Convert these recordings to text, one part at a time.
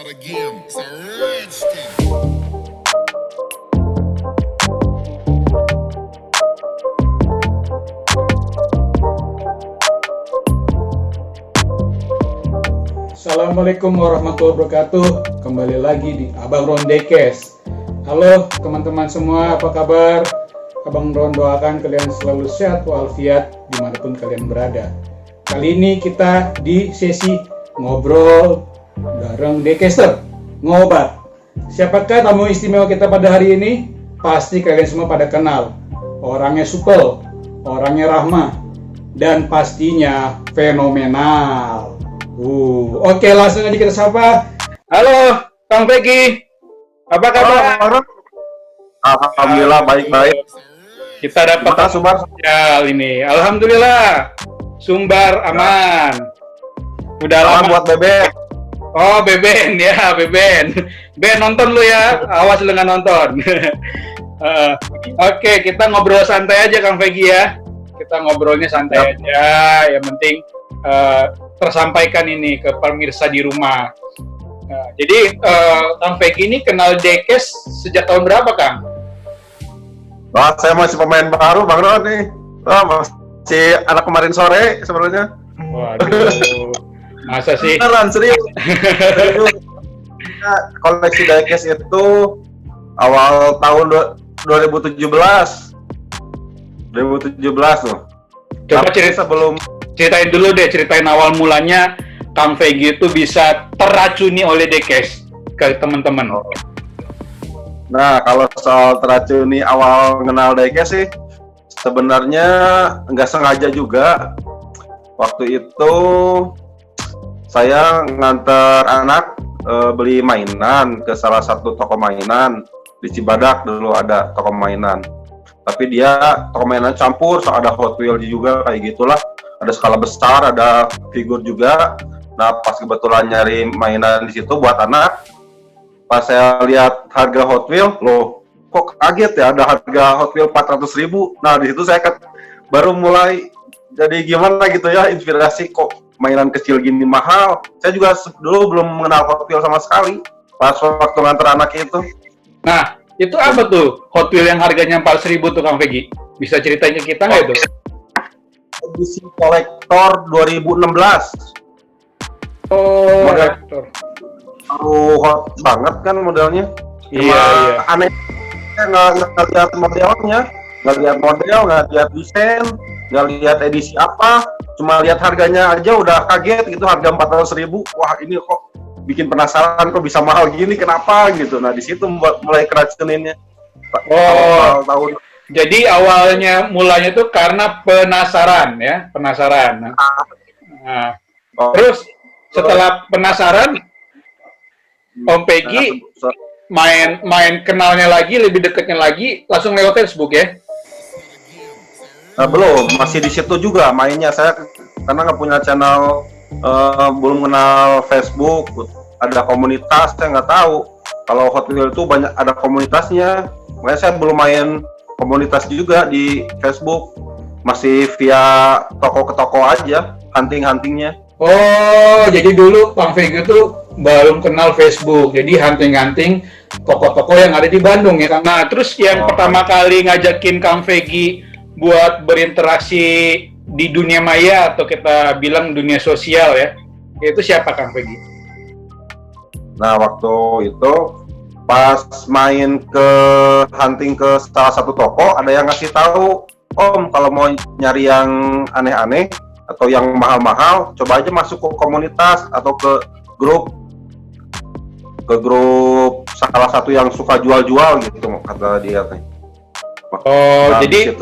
again. It's a rich thing. Assalamualaikum warahmatullahi wabarakatuh. Kembali lagi di Abang Ron Dekes. Halo teman-teman semua, apa kabar? Abang Ron doakan kalian selalu sehat walafiat dimanapun kalian berada. Kali ini kita di sesi ngobrol bareng Dekeser ngobat. Siapakah tamu istimewa kita pada hari ini? Pasti kalian semua pada kenal. Orangnya supel, orangnya ramah, dan pastinya fenomenal. Oke, langsung aja kita sapa. Halo, Kang Peggy. Apa kabar? Alhamdulillah baik-baik. Kita dapat Sumbar ini. Alhamdulillah. Sumbar aman. Udah lama buat Bebe. Oh, Beben ya, Beben. Ben nonton lu ya. Awas lu nggak nonton. Oke, kita ngobrol santai aja Kang Peggy ya. Kita ngobrolnya santai aja. Yang penting tersampaikan ini ke pemirsa di rumah. Jadi Kang Peggy ini kenal Dekes sejak tahun berapa, Kang? Wah, saya masih pemain baru, Bang Ron nih. Masih anak kemarin sore sebenarnya. Waduh, masa sih? Beneran, serius. Koleksi Dekes itu awal tahun 2017. 2017 tuh. Coba ceritain dulu deh, ceritain awal mulanya Kang Peggy itu bisa teracuni oleh Dekes ke teman-teman. Nah, kalau soal teracuni awal kenal Dekes sih sebenarnya nggak sengaja juga. Waktu itu saya nganter anak beli mainan ke salah satu toko mainan di Cibadak, dulu ada toko mainan. Tapi dia toko mainan campur, so ada Hot Wheels juga kayak gitulah. Ada skala besar, ada figur juga. Nah, pas kebetulan nyari mainan di situ buat anak, pas saya lihat harga Hot Wheels, loh, kok kaget ya ada harga Hot Wheels 400.000. Nah, di situ saya baru mulai jadi gimana gitu ya, inspirasi kok mainan kecil gini mahal. Saya juga dulu belum mengenal Hot Wheels sama sekali pas waktu nganter anak itu. Nah, itu apa tuh Hot Wheels yang harganya 4.000 tuh Kang Peggy? Bisa ceritain ke kita nggak itu? Edisi kolektor 2016. Oh, kolektor. Hot banget kan modelnya. Iya. Aneh, nggak lihat modelnya, nggak lihat model, nggak lihat desain, nggak lihat edisi apa, cuma lihat harganya aja udah kaget gitu, harga 400.000. Wah, ini kok bikin penasaran, kok bisa mahal gini, kenapa gitu. Nah, di situ mulai keracuninnya. Tahun. Jadi awalnya mulanya tuh karena penasaran ya, penasaran. Nah, terus setelah penasaran, Om Peggy main kenalnya lagi, lebih dekatnya lagi, langsung lewat Facebook ya? Belum, masih di situ juga mainnya. Saya karena nggak punya channel, belum kenal Facebook, ada komunitas, saya nggak tahu. Kalau Hot Wheels itu banyak ada komunitasnya, makanya saya belum main komunitas juga di Facebook, masih via toko ke toko aja, huntingnya. Oh, jadi dulu Kang Peggy itu belum kenal Facebook, jadi hunting toko-toko yang ada di Bandung ya. Nah, terus yang pertama kali ngajakin Kang Peggy buat berinteraksi di dunia maya atau kita bilang dunia sosial ya, itu siapa Kang Peggy? Nah, waktu itu pas main ke hunting ke salah satu toko, ada yang ngasih tahu, Om, kalau mau nyari yang aneh-aneh atau yang mahal-mahal, coba aja masuk ke komunitas atau ke grup salah satu yang suka jual-jual gitu, kata dia. Nah, jadi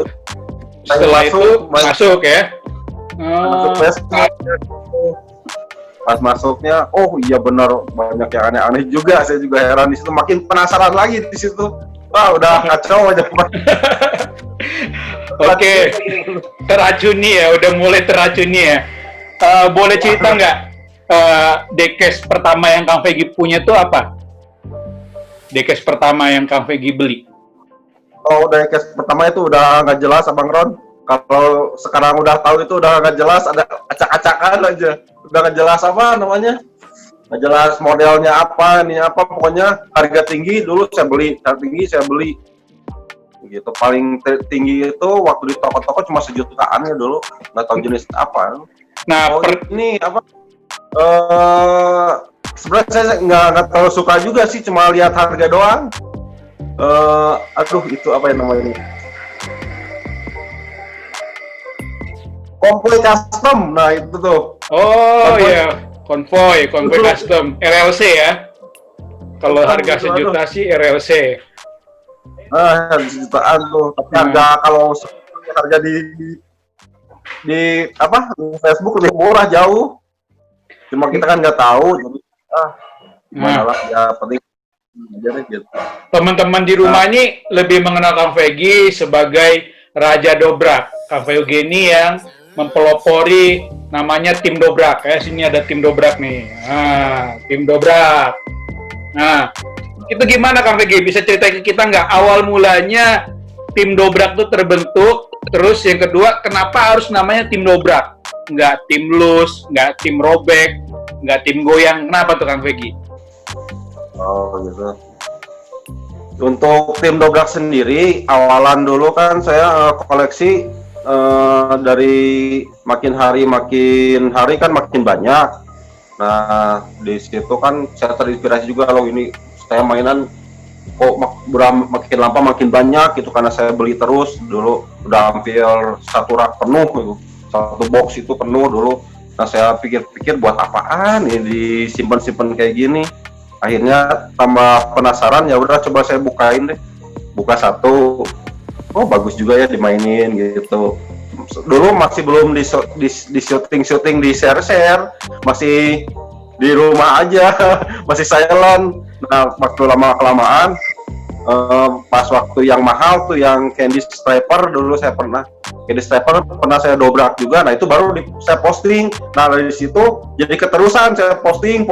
setelah itu masuk ya? Pas masuknya, oh iya benar, banyak yang aneh-aneh juga. Saya juga heran di situ, makin penasaran lagi di situ. Wah, udah kacau aja. Oke, teracuni ya, udah mulai teracuni ya. Boleh cerita nggak Dekes pertama yang Kang Peggy punya tuh apa? Dekes pertama yang Kang Peggy beli? Oh, Dekes pertama itu udah nggak jelas, Abang Ron. Kalau sekarang udah tahu itu udah nggak jelas, ada acak-acakan aja. Udah nggak jelas apa namanya. nggak jelas modelnya apa, ini apa, pokoknya harga tinggi dulu saya beli, harga tinggi saya beli. Gitu, paling tinggi itu waktu di toko-toko cuma sejutaan ya dulu, nggak tahu jenis apa. Nah, ini apa? Sebenarnya saya nggak terlalu suka juga sih, cuma lihat harga doang. Aduh, itu apa yang namanya? Konvoy custom, nah itu tuh. Oh iya, konvoy custom, RLC ya. Kalau harga sejuta sih RLC. Jutaan tuh, tapi harga kalau harga di apa di Facebook lebih murah jauh. Cuma kita kan nggak tahu, jadi gimana lah, ya penting aja gitu. Teman-teman di rumah ini lebih mengenal Kang Vegi sebagai Raja Dobrak. Kang Vegi ini yang mempelopori namanya tim dobrak. Sini ada tim dobrak nih. Tim dobrak. Nah, itu gimana Kang Vegi? Bisa cerita ke kita nggak awal mulanya tim dobrak itu terbentuk? Terus yang kedua, kenapa harus namanya tim dobrak? Nggak tim lus, nggak tim robek, nggak tim goyang. Kenapa tuh Kang Vegi? Oh gitu. Untuk tim dobrak sendiri, awalan dulu kan saya koleksi dari makin hari kan makin banyak. Nah di situ kan saya terinspirasi juga, loh ini saya mainan kok makin lama makin banyak gitu, karena saya beli terus dulu, udah hampir satu rak penuh gitu, satu box itu penuh dulu. Nah saya pikir-pikir buat apaan ini disimpan-simpan kayak gini. Akhirnya tambah penasaran, ya udah coba saya bukain deh, buka satu, oh bagus juga ya dimainin gitu. Dulu masih belum di syuting di share, masih di rumah aja, masih silent. Nah waktu lama-kelamaan pas waktu yang mahal tuh yang candy striper, dulu saya pernah saya dobrak juga. Nah itu baru saya posting. Nah dari situ jadi keterusan saya posting.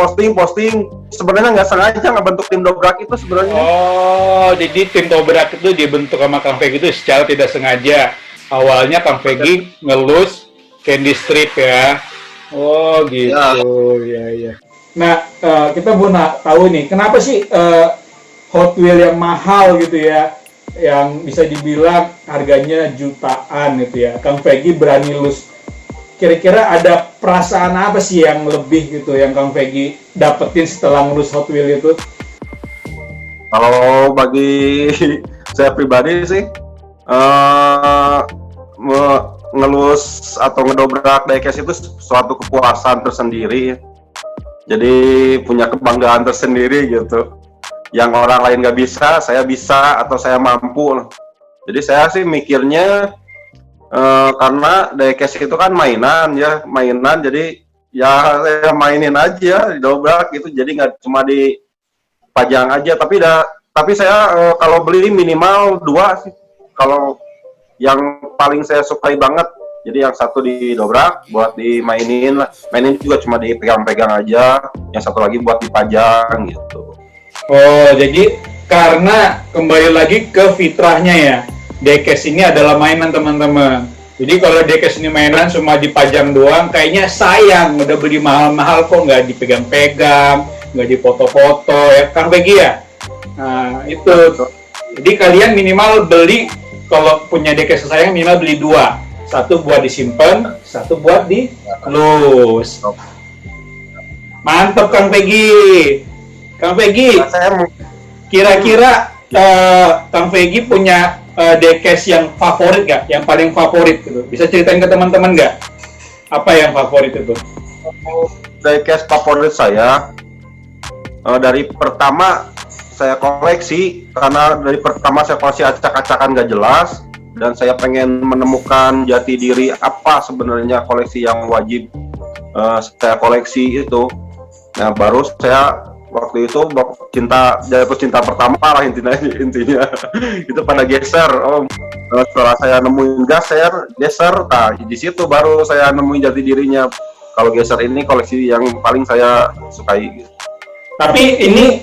Sebenarnya nggak sengaja nggak bentuk tim dobrak itu sebenarnya. Oh, jadi tim dobrak itu dibentuk sama Kang Vegi itu secara tidak sengaja. Awalnya Kang Vegi ngelus candy strip ya. Oh gitu, ya. Nah kita mau tahu nih, kenapa sih Hot Wheel yang mahal gitu ya, yang bisa dibilang harganya jutaan gitu ya, Kang Vegi berani lus. Kira-kira ada perasaan apa sih yang lebih gitu yang Kang Vegi dapetin setelah ngelus Hot Wheel itu? Kalau bagi saya pribadi sih, ngelus atau ngedobrak diecast itu suatu kepuasan tersendiri. Jadi punya kebanggaan tersendiri gitu. Yang orang lain nggak bisa, saya bisa atau saya mampu. Jadi saya sih mikirnya karena diecast itu kan mainan, jadi ya saya mainin aja, didobrak gitu. Jadi nggak cuma dipajang aja, tapi saya kalau beli minimal 2 sih. Kalau yang paling saya sukai banget, jadi yang satu didobrak buat dimainin juga cuma dipegang-pegang aja, yang satu lagi buat dipajang gitu. Oh, jadi karena kembali lagi ke fitrahnya ya, diecast ini adalah mainan teman-teman. Jadi kalau diecast ini mainan cuma dipajang doang, kayaknya sayang, udah beli mahal-mahal kok nggak dipegang-pegang, nggak dipoto-foto ya, Kang Vegi ya. Nah itu, jadi kalian minimal beli, kalau punya diecast sayang minimal beli 2, satu buat disimpan, satu buat dilus. Mantap Kang Vegi. Kang Vegi, kira-kira Kang Vegi punya diecast yang favorit nggak? Yang paling favorit gitu? Bisa ceritain ke teman-teman nggak? Apa yang favorit itu? Diecast favorit saya dari pertama saya koleksi, karena dari pertama saya koleksi acak-acakan nggak jelas, dan saya pengen menemukan jati diri apa sebenarnya koleksi yang wajib saya koleksi itu. Nah baru saya waktu itu jatuh cinta pertama lah intinya itu pada geser. Setelah saya nemuin geser, nah di situ baru saya nemuin jati dirinya. Kalau geser ini koleksi yang paling saya sukai. Tapi ini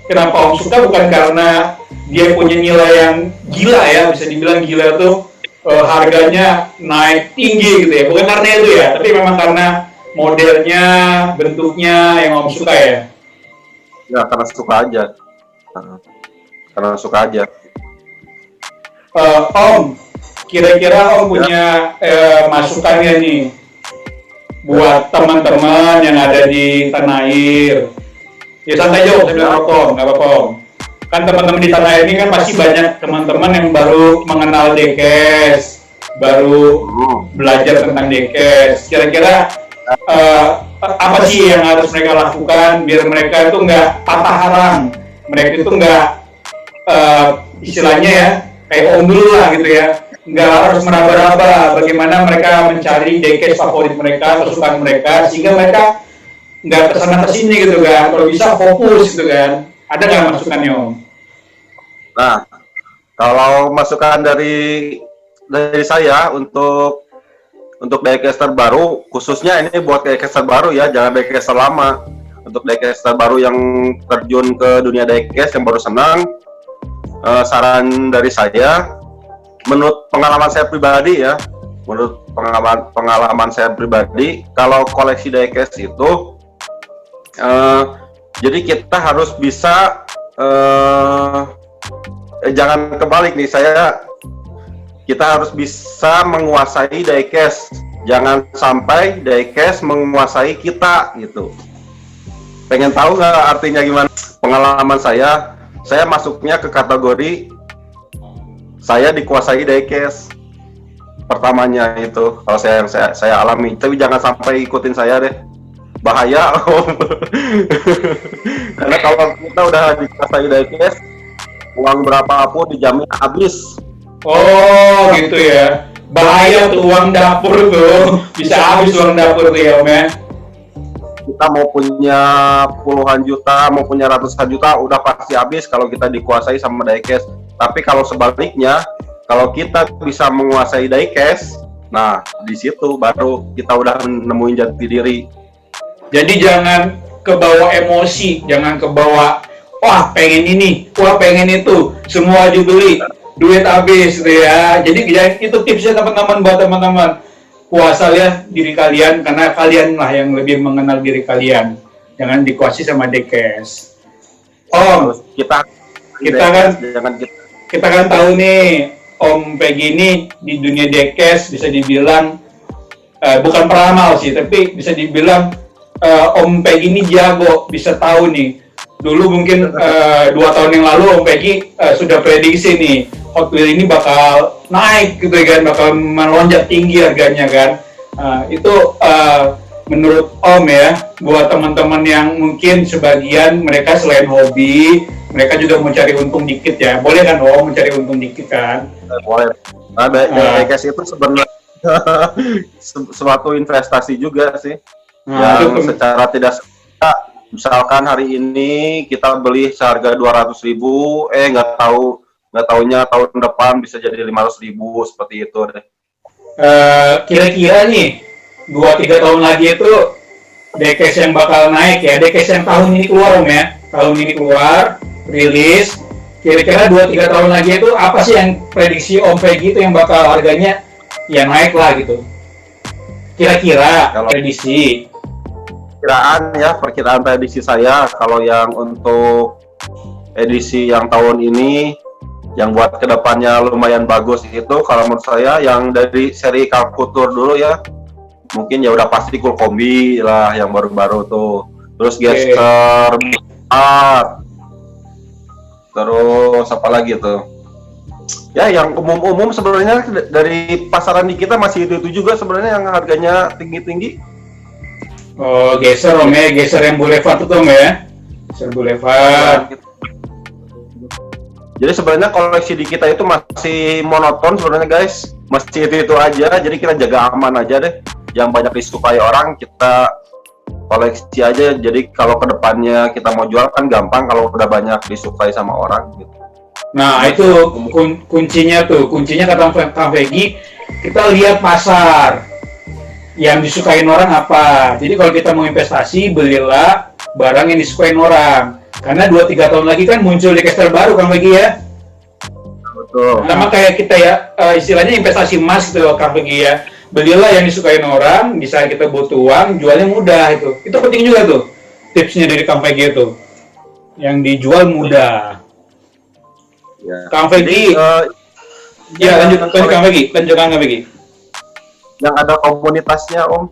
kenapa Om suka bukan karena dia punya nilai yang gila ya, bisa dibilang gila tuh harganya naik tinggi gitu ya, bukan karena itu ya, tapi memang karena modelnya, bentuknya yang Om suka ya? Ya karena suka aja. Nah, karena suka aja. Om, kira-kira Om punya masukannya nih buat teman-teman yang ada di tanah air. Ya santai aja Om, sambil rokok, nggak apa-apa Om. Kan teman-teman di tanah air ini kan masih banyak teman-teman yang baru mengenal Dekes, baru belajar tentang Dekes. Kira-kira apa sih yang harus mereka lakukan biar mereka itu nggak patah arang, mereka itu nggak istilahnya ya kayak Om dulu lah gitu ya, nggak harus meraba-raba bagaimana mereka mencari Dekes favorit mereka, kesukaan mereka, sehingga mereka nggak kesana kesini gitu kan, kalau bisa fokus gitu kan. Ada nggak masukannya Om? Nah, kalau masukan dari saya untuk diecaster baru, khususnya ini buat diecaster baru ya, jangan diecaster lama. Untuk diecaster baru yang terjun ke dunia diecast yang baru senang, saran dari saya, menurut pengalaman saya pribadi ya, kalau koleksi diecast itu, jadi kita harus bisa, jangan kebalik nih, kita harus bisa menguasai diecast, jangan sampai diecast menguasai kita gitu. Pengen tahu nggak artinya gimana? Pengalaman saya masuknya ke kategori saya dikuasai diecast pertamanya itu, kalau yang saya alami. Tapi jangan sampai ikutin saya deh, bahaya Om. Karena kalau kita udah dikuasai diecast, uang berapapun dijamin habis. Oh gitu ya, bahaya tuh uang dapur tuh, bisa habis uang dapur tuh ya Om ya. Kita mau punya puluhan juta, mau punya ratusan juta, udah pasti habis kalau kita dikuasai sama diecast. Tapi kalau sebaliknya, kalau kita bisa menguasai diecast, nah di situ baru kita udah nemuin jati diri. Jadi jangan kebawa emosi, jangan kebawa wah pengen ini, wah pengen itu, semua dibeli, duit habis gitu ya. Jadi itu tipsnya teman-teman, buat teman-teman, kuasailah diri kalian karena kalianlah yang lebih mengenal diri kalian. Jangan dikuasai sama diecast. Om, kita kan tahu nih Om Peggy ini di dunia diecast bisa dibilang bukan peramal sih, tapi bisa dibilang Om Peggy ini jago, bisa tahu nih. Dulu mungkin 2 tahun yang lalu Om Peggy sudah prediksi nih Hot Wheels ini bakal naik gitu kan, bakal melonjak tinggi harganya kan. Itu menurut Om ya, buat teman-teman yang mungkin sebagian mereka selain hobi, mereka juga mau cari untung dikit ya. Boleh kan Om mencari untung dikit kan? Boleh. Diecast itu sebenarnya suatu investasi juga sih. Yang secara tidak sengaja, misalkan hari ini kita beli seharga 200.000, nggak taunya tahun depan bisa jadi 500.000, seperti itu deh. Kira-kira nih 2-3 tahun lagi itu diecast yang bakal naik ya, diecast yang tahun ini keluar Om ya, tahun ini keluar rilis. Kira-kira 2-3 tahun lagi itu apa sih yang prediksi Om Peggy itu yang bakal harganya ya naik lah gitu? Kira-kira kalau prediksi perkiraan prediksi saya, kalau yang untuk edisi yang tahun ini yang buat kedepannya lumayan bagus itu, kalau menurut saya yang dari seri Kalkutur dulu ya, mungkin ya udah pasti Cool Kombi lah yang baru-baru tuh, terus Geser Art, terus apa lagi tuh ya, yang umum-umum sebenarnya dari pasaran di kita masih itu juga sebenarnya yang harganya tinggi-tinggi. Oh, Geser Om ya, Geser yang Boulevard itu Om ya, Geser Boulevard. Jadi sebenarnya koleksi di kita itu masih monoton sebenarnya guys, masih itu aja. Jadi kita jaga aman aja deh, yang banyak disukai orang kita koleksi aja. Jadi kalau kedepannya kita mau jual kan gampang kalau udah banyak disukai sama orang gitu. Nah itu kuncinya kata Kang Peggy, kita lihat pasar yang disukain orang apa. Jadi kalau kita mau investasi, belilah barang yang disukain orang. Karena 2-3 tahun lagi kan muncul diecast baru Kang Peggy ya. Betul. Sama kayak kita ya, istilahnya investasi emas gitu Kang Peggy ya. belilah yang disukain orang, di saat kita butuh uang, jualnya mudah itu. Itu penting juga tuh tipsnya dari Kang Vegi itu. Yang dijual mudah. Ya. Kang Vegi, ya lanjut Kang Vegi, Kang Vegi. Yang ada komunitasnya Om.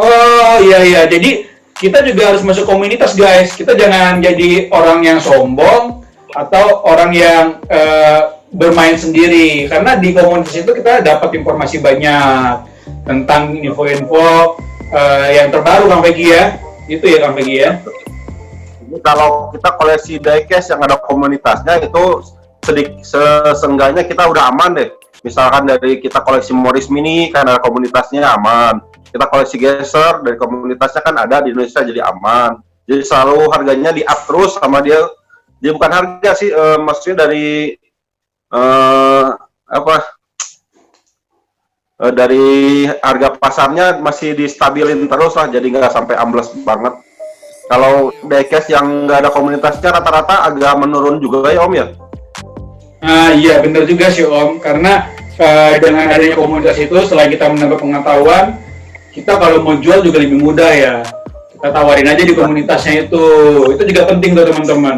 Oh iya, jadi kita juga harus masuk komunitas guys. Kita jangan jadi orang yang sombong atau orang yang bermain sendiri. Karena di komunitas itu kita dapat informasi banyak tentang info-info yang terbaru Kang Vegi ya. Itu ya Kang Vegi ya. Ini kalau kita koleksi diecast yang ada komunitasnya itu seenggaknya kita udah aman deh. Misalkan dari kita koleksi Morris Mini kan ada komunitasnya aman. Kita koleksi Geser dari komunitasnya kan ada di Indonesia jadi aman. Jadi selalu harganya di up terus sama dia. Dia bukan harga sih, maksudnya dari dari harga pasarnya masih distabilin terus lah, jadi nggak sampai ambles banget. Kalau diecast yang nggak ada komunitasnya rata-rata agak menurun juga ya Om ya? Iya benar juga sih Om, karena dengan adanya komunitas itu setelah kita menambah pengetahuan, kita kalau mau jual juga lebih mudah ya. Kita tawarin aja di komunitasnya itu juga penting tuh teman-teman.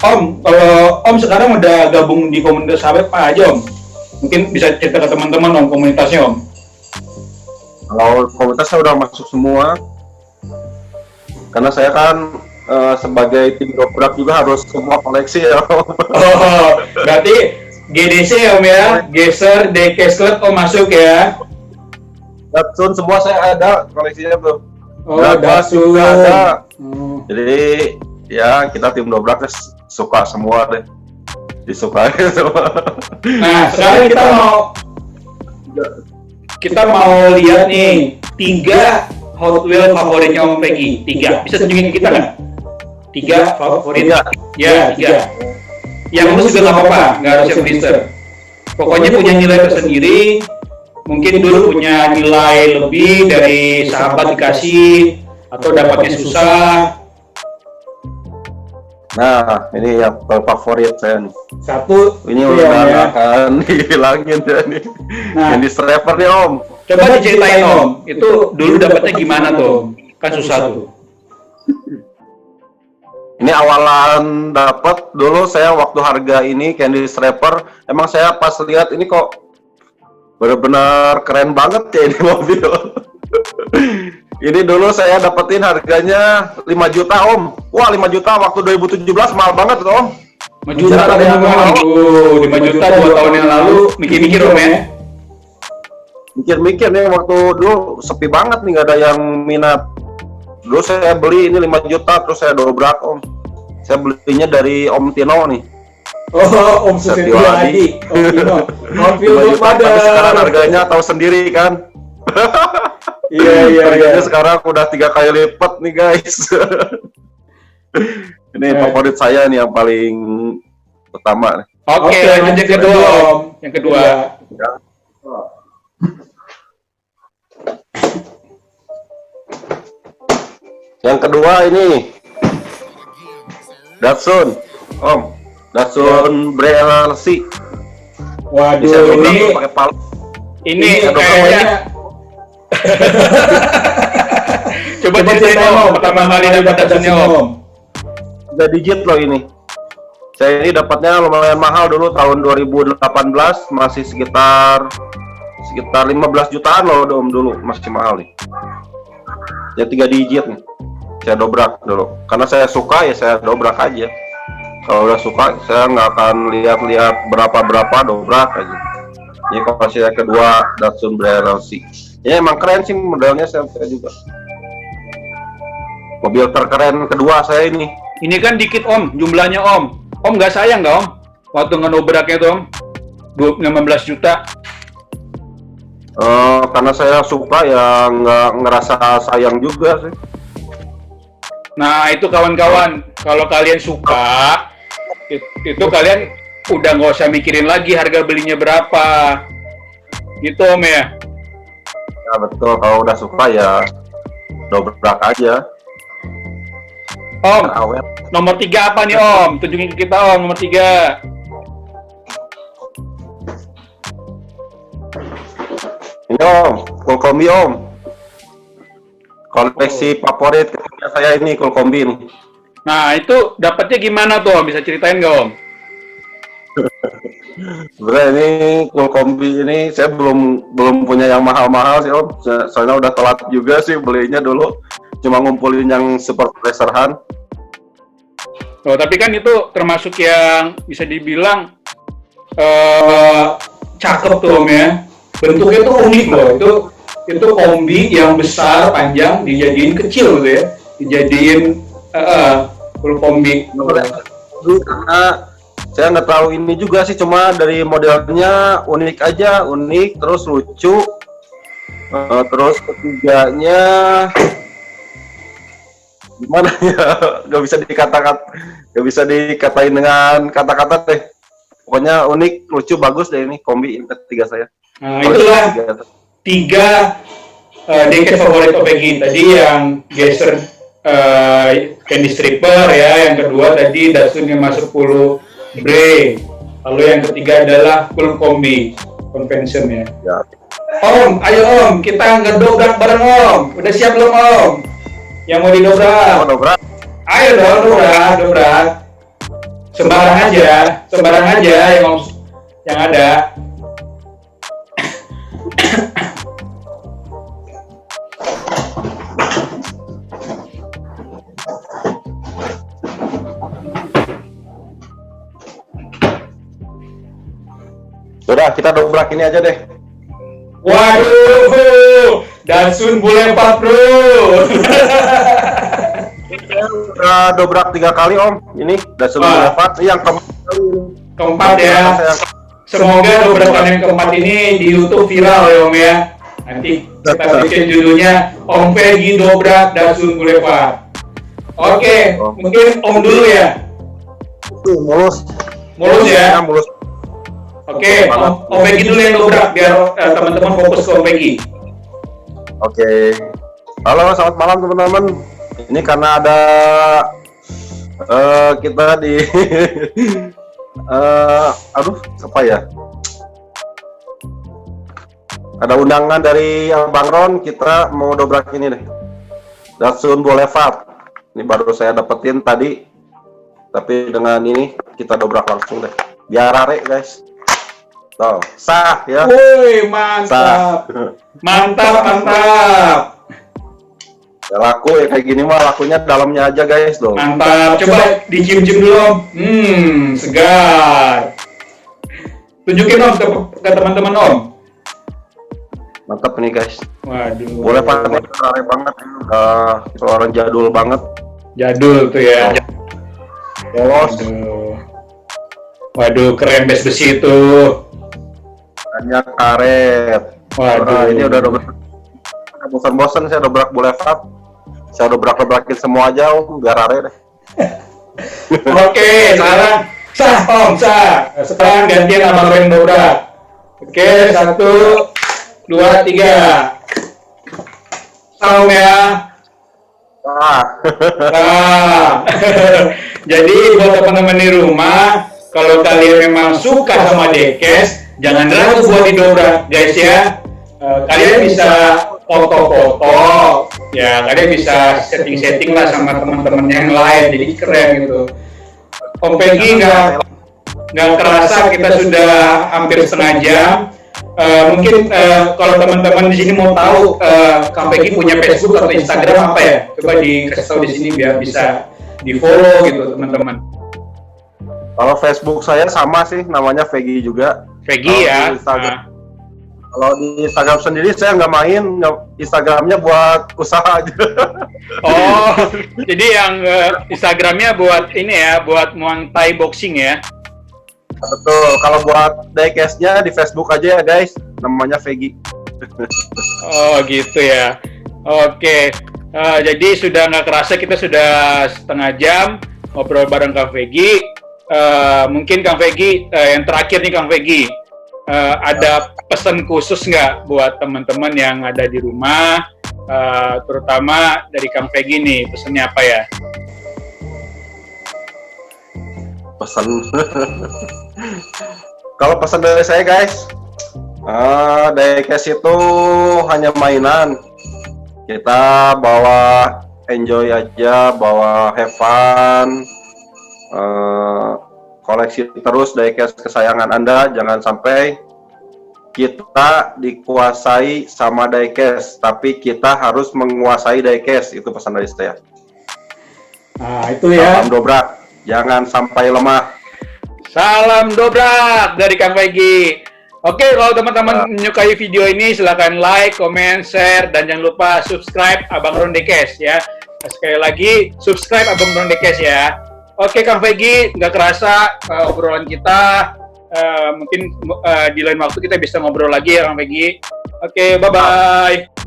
Om, kalau Om sekarang udah gabung di komunitas apa aja Om? Mungkin bisa cerita ke teman-teman Om komunitasnya Om. Kalau komunitasnya udah masuk semua, karena saya kan sebagai tim dobrak juga harus semua koleksi ya. Oh, berarti GDC ya Om ya, Geser, Diecast Club Om masuk ya. Datsun semua saya ada koleksinya tuh. Oh, Datsun ada. Jadi ya kita tim dobraknya suka semua deh. Disukai semua. Nah, sekarang kita mau lihat nih 3 Hot Wheels favoritnya Om Vegi. 3. Bisa tunjukin kita nggak? 3 favorit. Ya, 3. Yang bagus juga nggak apa-apa, nggak harus yang blister. Pokoknya punya nilai tersendiri. Mungkin dulu punya nilai lebih dari sahabat dikasih atau dapatnya susah. Nah, ini yang favorit saya nih. Satu. Ini udah akan dihilangin ya nih. Nah, yang di striper nih Om. Coba diceritain Om, itu dulu dapatnya gimana tuh? Kan susah tuh. Ini awalan dapat dulu saya waktu harga ini Candy Striper, emang saya pas lihat ini kok benar-benar keren banget ya ini mobil. Ini dulu saya dapetin harganya 5 juta Om. Wah 5 juta waktu 2017 mahal banget tuh Om. 5 juta tadi Om. 5 juta 2 tahun yang lalu mikir-mikir Om ya. Mikir-mikir nih waktu dulu sepi banget nih, nggak ada yang minat. Dulu saya beli ini 5 juta terus saya dobrak Om. Saya belinya dari Om Tino nih. Oh, Om Susetio Adi. Om Tino. Om Tino pada. Tapi sekarang harganya tahu sendiri kan. Iya. Harganya sekarang udah 3 kali lipat nih guys. Ini favorit saya nih yang paling utama. Oke, lanjut yang kedua Om. Yang kedua. Yang kedua ini Datsun, Om. Datsun BLC. Waduh, ini kayaknya coba ceritain Om, pertama kali dapat Datsunnya Om. 3 digit loh ini. Saya ini dapatnya lumayan mahal dulu tahun 2018, masih sekitar 15 jutaan loh Om dulu, masih mahal nih. Ya 3 digit nih. Saya dobrak dulu karena saya suka ya saya dobrak aja. Kalau udah suka saya nggak akan lihat-lihat berapa dobrak aja. Ini koleksi yang kedua Datsun BLC. Ya emang keren sih modelnya, saya juga. Mobil terkeren kedua saya ini. Ini kan dikit Om, jumlahnya Om. Om nggak sayang nggak Om? Waktu ngenobraknya tuh Om, 15 juta. Karena saya suka ya nggak ngerasa sayang juga sih. Nah itu kawan-kawan, kalau kalian suka, itu kalian udah nggak usah mikirin lagi harga belinya berapa. Gitu Om ya? Ya betul, kalau udah suka ya dobrak aja. Om, Awet. nomor 3 apa nih Om? Tunjukin ke kita Om, nomor 3. Om, cool kombi Om. Koleksi favorit saya ini cool kombi nih. Nah, itu dapatnya gimana tuh Om? Bisa ceritain nggak Om? Sebenarnya ini cool kombi ini saya belum punya yang mahal-mahal sih Om. Soalnya udah telat juga sih belinya dulu. Cuma ngumpulin yang super pleaseran. Oh, tapi kan itu termasuk yang bisa dibilang cakep tuh Om ya. Bentuknya tuh unik loh. Itu kombi yang besar, panjang, dijadiin kecil gitu ya. Dijadiin full kombi. Karena saya nggak tahu ini juga sih, cuma dari modelnya unik, terus lucu. Terus ketiganya gimana ya? Gak bisa dikatain dengan kata-kata deh. Pokoknya unik, lucu, bagus deh ini kombi ini ketiga saya. Nah, itulah 3 diecast favorit OPG tadi, yang Geyser Candy Stripper ya, yang kedua tadi Datsun Yamaha 10 Bre, lalu yang ketiga adalah full kombi convention ya. Om, ayo Om, kita ngedobrak bareng Om. Udah siap belum Om? Yang mau didobrak? Ayo dong, dobrak. Sembarang aja yang ada. Udah, kita dobrak ini aja deh. Waduh, Datsun Boulevard Bro. Udah dobrak 3 kali Om. Ini Datsun Boulevard yang keempat ya. Semoga dobrakan yang keempat ini di YouTube viral ya Om ya. Nanti kita bikin judulnya Om Peggy dobrak Datsun Boulevard. Oke, mungkin Om dulu ya. Mulus ya. Oke, Om Peggy dulu yang dobrak biar teman-teman fokus ke Om Peggy. Oke. Halo, selamat malam teman-teman. Ini karena ada kita di apa ya? Ada undangan dari Abang Ron, kita mau dobrak ini deh. Datsun Boulevard. Ini baru saya dapetin tadi. Tapi dengan ini kita dobrak langsung deh. Biar rare guys. Tuh, sah ya. Woi, mantap. Sah. Mantap. Ya, laku ya kayak gini mah, lakunya dalamnya aja guys dong. Mantap. Coba dicium-cium dulu Om. Segar. Tunjukin Om ke teman-teman Om. Mantap nih guys. Waduh. Boleh pakai rare banget. Orang jadul banget. Jadul tuh ya. Polos. Waduh, keren besi itu. Banyak karet. Waduh, ini udah dobrak. Bosan-bosan saya dobrak Boulevard. Saya dobrak-dobrakin semua aja Om, biar rare deh. Oke, sekarang sah Om, sah. Sekarang gantian Abang Ren dobrak. Oke, 1, 2, 3. Om ya. Nah. Jadi buat teman-teman di rumah, kalau kalian memang suka sama diecast, jangan ragu buat didobrak guys ya. Kalian bisa foto-foto, ya kalian bisa setting-setting lah sama teman-teman yang lain, jadi keren gitu. Om Peggy nggak kerasa kita sudah hampir setengah jam. Mungkin kalau teman-teman di sini mau tahu Kang Peggy punya Facebook atau Instagram apa ya? Coba dikasih tahu di sini biar bisa di follow gitu teman-teman. Kalau Facebook saya sama sih, namanya Peggy juga. Peggy ya. Kalau di Instagram sendiri saya nggak main, Instagramnya buat usaha aja. Oh, jadi yang Instagramnya buat ini ya, buat Muang Thai boxing ya? Betul. Kalau buat diecast-nya di Facebook aja ya guys, namanya Peggy. Oh gitu ya. Oke. Jadi sudah nggak kerasa kita sudah setengah jam ngobrol bareng Kang Peggy. Mungkin Kang Peggy yang terakhir nih Kang Peggy. Ada pesan khusus nggak buat teman-teman yang ada di rumah, terutama dari Kang Peggy nih, pesannya apa ya? Pesan. Kalau pesan dari saya guys, Diecast itu hanya mainan. Kita bawa enjoy aja, bawa have fun, koleksi terus diecast kesayangan Anda. Jangan sampai kita dikuasai sama diecast, tapi kita harus menguasai diecast. Itu pesan dari saya. Nah, itu ya. Salam dobrak, jangan sampai lemah. Salam dobrak dari Kang Peggy. Oke, kalau teman-teman menyukai video ini, silahkan like, comment, share, dan jangan lupa subscribe Abang Rondekes ya. Sekali lagi, subscribe Abang Rondekes ya. Oke, Kang Peggy, nggak kerasa obrolan kita. Mungkin di lain waktu kita bisa ngobrol lagi ya, Kang Peggy. Oke, bye-bye.